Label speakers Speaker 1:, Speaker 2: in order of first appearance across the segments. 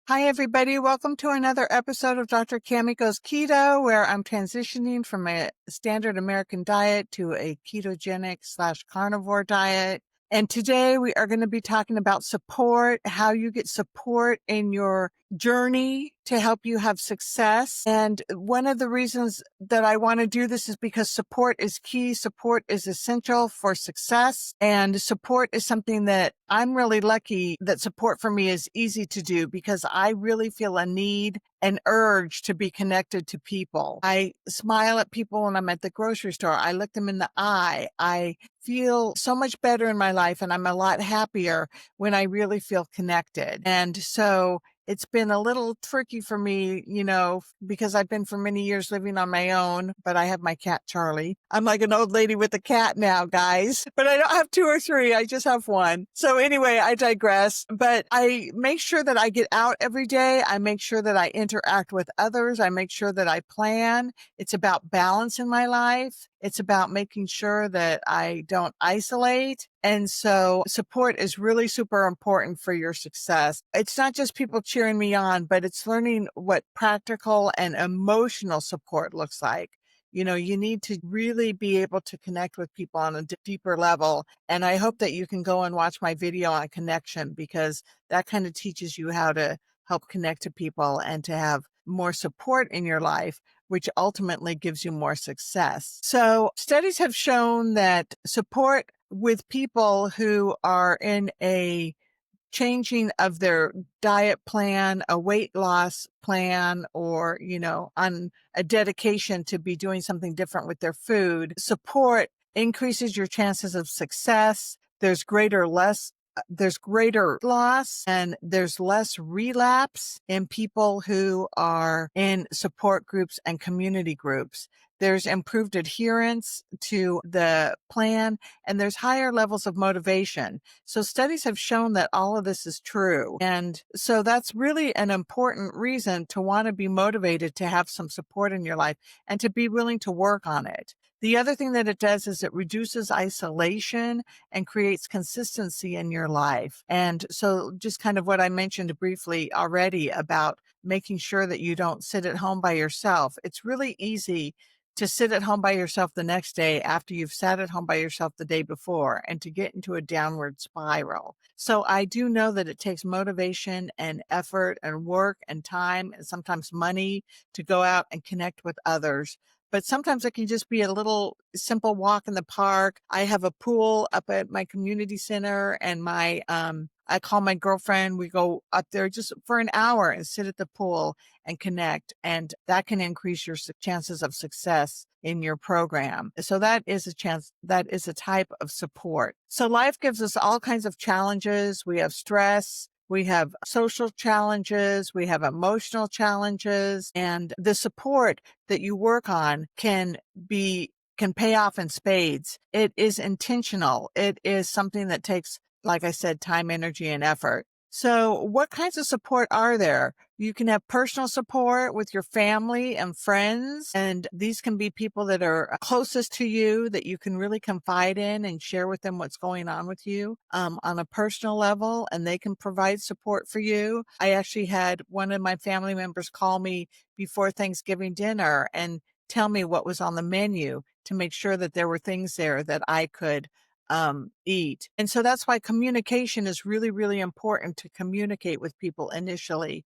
Speaker 1: Hi, everybody. Welcome to another episode of Dr. Cammy Goes Keto, where I'm transitioning from a standard American diet to a ketogenic / carnivore diet. And today we are going to be talking about support, how you get support in your journey to help you have success. And one of the reasons that I want to do this is because support is key. Support is essential for success. And support is something that I'm really lucky that support for me is easy to do because I really feel a need and urge to be connected to people. I smile at people when I'm at the grocery store. I look them in the eye. I feel so much better in my life, and I'm a lot happier when I really feel connected. And so it's been a little tricky for me, because I've been for many years living on my own, but I have my cat, Charlie. I'm like an old lady with a cat now, guys, but I don't have two or three. I just have one. So anyway, I digress, but I make sure that I get out every day. I make sure that I interact with others. I make sure that I plan. It's about balance in my life. It's about making sure that I don't isolate. And so support is really super important for your success. It's not just people cheering me on, but it's learning what practical and emotional support looks like. You need to really be able to connect with people on a deeper level. And I hope that you can go and watch my video on connection, because that kind of teaches you how to help connect to people and to have more support in your life, which ultimately gives you more success. So studies have shown that support with people who are in a changing of their diet plan, a weight loss plan, or, on a dedication to be doing something different with their food, support increases your chances of success. There's greater loss, and there's less relapse in people who are in support groups and community groups. There's improved adherence to the plan, and there's higher levels of motivation. So studies have shown that all of this is true. And so that's really an important reason to want to be motivated to have some support in your life and to be willing to work on it. The other thing that it does is it reduces isolation and creates consistency in your life. And so just kind of what I mentioned briefly already about making sure that you don't sit at home by yourself. It's really easy to sit at home by yourself the next day after you've sat at home by yourself the day before, and to get into a downward spiral. So I do know that it takes motivation and effort and work and time and sometimes money to go out and connect with others. But sometimes it can just be a little simple walk in the park. I have a pool up at my community center, and I call my girlfriend. We go up there just for an hour and sit at the pool and connect. And that can increase your chances of success in your program. So that is a type of support. So life gives us all kinds of challenges. We have stress. We have social challenges, we have emotional challenges, and the support that you work on can pay off in spades. It is intentional. It is something that takes, like I said, time, energy, and effort. So what kinds of support are there? You can have personal support with your family and friends, and these can be people that are closest to you that you can really confide in and share with them what's going on with you on a personal level, and they can provide support for you. I actually had one of my family members call me before Thanksgiving dinner and tell me what was on the menu to make sure that there were things there that I could eat. And so that's why communication is really, really important, to communicate with people initially,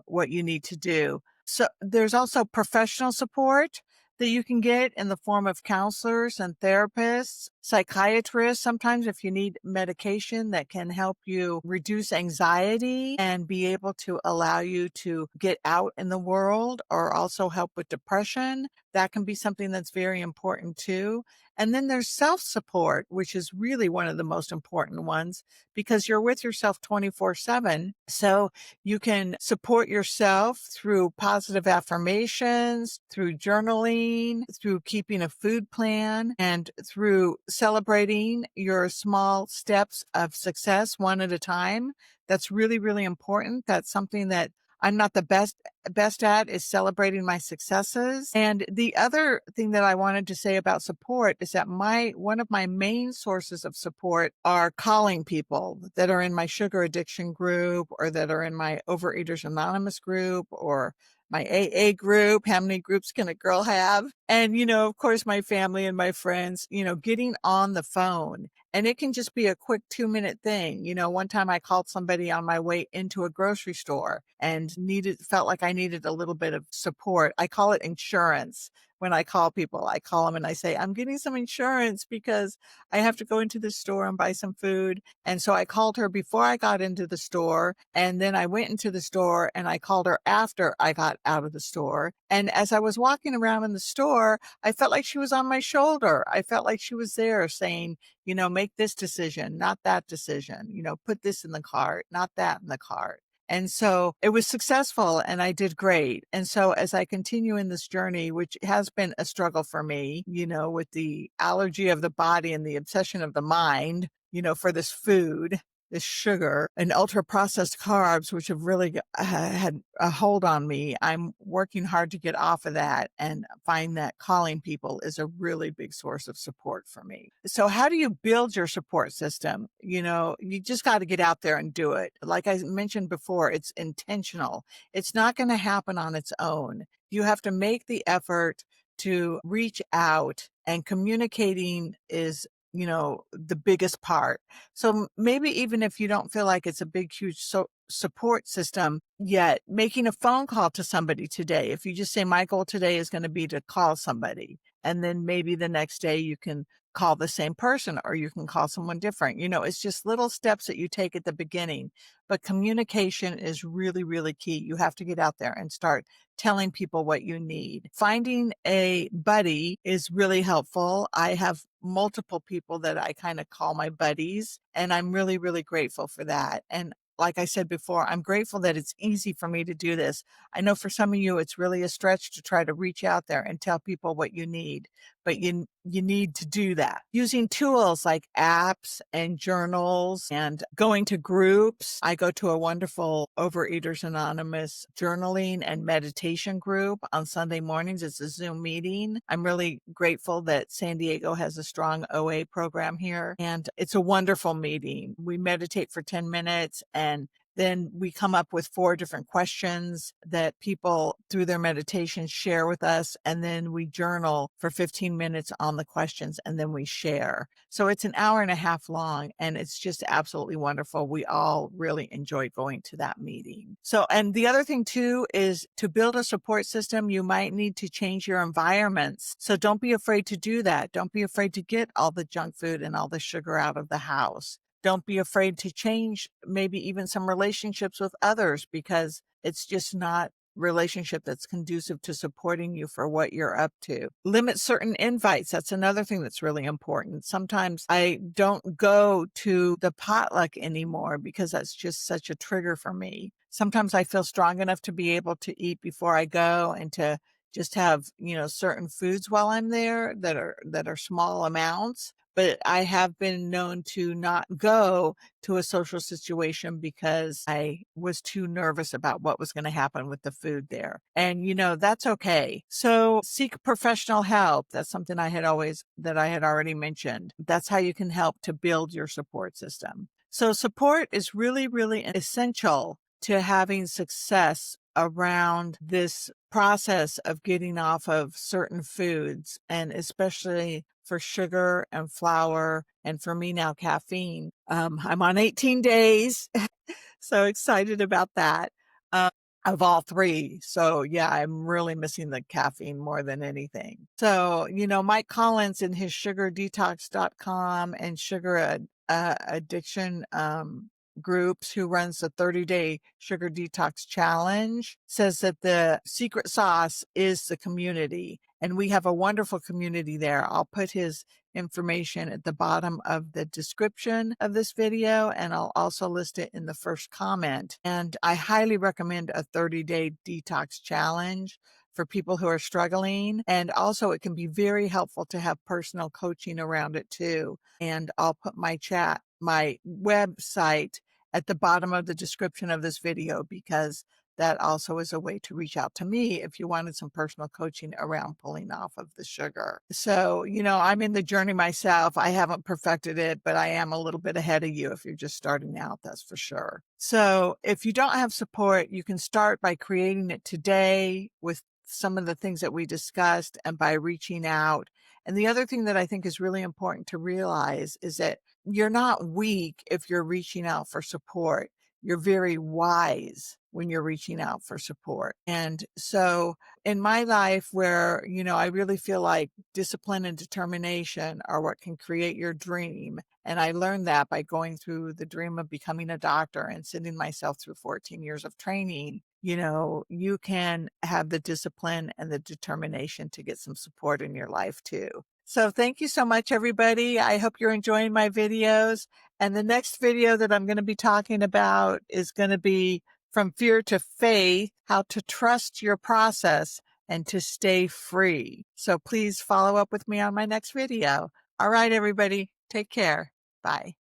Speaker 1: what you need to do. So there's also professional support that you can get in the form of counselors and therapists, psychiatrists, sometimes if you need medication that can help you reduce anxiety and be able to allow you to get out in the world, or also help with depression. That can be something that's very important too. And then there's self-support, which is really one of the most important ones, because you're with yourself 24/7. So you can support yourself through positive affirmations, through journaling, through keeping a food plan, and through celebrating your small steps of success one at a time. That's really, really important. That's something that I'm not the best at is celebrating my successes. And the other thing that I wanted to say about support is that one of my main sources of support are calling people that are in my sugar addiction group, or that are in my Overeaters Anonymous group, or my AA group. How many groups can a girl have? And, of course, my family and my friends, getting on the phone. And it can just be a quick 2-minute thing. One time I called somebody on my way into a grocery store and felt like I needed a little bit of support. I call it insurance. When I call people, I call them and I say, I'm getting some insurance because I have to go into the store and buy some food. And so I called her before I got into the store. And then I went into the store and I called her after I got out of the store. And as I was walking around in the store, I felt like she was on my shoulder. I felt like she was there saying, make this decision, not that decision, put this in the cart, not that in the cart. And so it was successful and I did great. And so as I continue in this journey, which has been a struggle for me, with the allergy of the body and the obsession of the mind, for this food, this sugar and ultra processed carbs, which have really had a hold on me. I'm working hard to get off of that and find that calling people is a really big source of support for me. So how do you build your support system? You just got to get out there and do it. Like I mentioned before, it's intentional. It's not going to happen on its own. You have to make the effort to reach out, and communicating is the biggest part. So maybe even if you don't feel like it's a big, huge support system yet, making a phone call to somebody today. If you just say, my goal today is going to be to call somebody. And then maybe the next day you can call the same person, or you can call someone different. It's just little steps that you take at the beginning. But communication is really, really key. You have to get out there and start telling people what you need. Finding a buddy is really helpful. I have multiple people that I kind of call my buddies, and I'm really, really grateful for that. And like I said before, I'm grateful that it's easy for me to do this. I know for some of you, it's really a stretch to try to reach out there and tell people what you need, but you need to do that. Using tools like apps and journals and going to groups. I go to a wonderful Overeaters Anonymous journaling and meditation group on Sunday mornings. It's a Zoom meeting. I'm really grateful that San Diego has a strong OA program here, and it's a wonderful meeting. We meditate for 10 minutes, and then we come up with 4 different questions that people through their meditation share with us. And then we journal for 15 minutes on the questions, and then we share. So it's an hour and a half long, and it's just absolutely wonderful. We all really enjoy going to that meeting. So, and the other thing too is to build a support system, you might need to change your environments. So don't be afraid to do that. Don't be afraid to get all the junk food and all the sugar out of the house. Don't be afraid to change maybe even some relationships with others, because it's just not relationship that's conducive to supporting you for what you're up to. Limit certain invites. That's another thing that's really important. Sometimes I don't go to the potluck anymore because that's just such a trigger for me. Sometimes I feel strong enough to be able to eat before I go, and to just have, certain foods while I'm there that are small amounts. But I have been known to not go to a social situation because I was too nervous about what was going to happen with the food there. And, that's okay. So seek professional help. That's something that I had already mentioned. That's how you can help to build your support system. So support is really, really essential to having success around this process of getting off of certain foods, and especially for sugar and flour, and for me now, caffeine. I'm on 18 days, so excited about that. Of all 3. So yeah, I'm really missing the caffeine more than anything. So, Mike Collins in his sugardetox.com and sugar addiction, groups, who runs the 30-day sugar detox challenge, says that the secret sauce is the community. And we have a wonderful community there. I'll put his information at the bottom of the description of this video, and I'll also list it in the first comment. And I highly recommend a 30-day detox challenge for people who are struggling. And also it can be very helpful to have personal coaching around it too. And I'll put my website at the bottom of the description of this video, because that also is a way to reach out to me if you wanted some personal coaching around pulling off of the sugar. So, I'm in the journey myself. I haven't perfected it, but I am a little bit ahead of you if you're just starting out, that's for sure. So if you don't have support, you can start by creating it today with some of the things that we discussed and by reaching out. And the other thing that I think is really important to realize is that you're not weak if you're reaching out for support. You're very wise when you're reaching out for support. And so in my life where, I really feel like discipline and determination are what can create your dream. And I learned that by going through the dream of becoming a doctor and sending myself through 14 years of training. You can have the discipline and the determination to get some support in your life too. So thank you so much, everybody. I hope you're enjoying my videos. And the next video that I'm going to be talking about is going to be From Fear to Faith, how to trust your process and to stay free. So please follow up with me on my next video. All right, everybody, take care. Bye.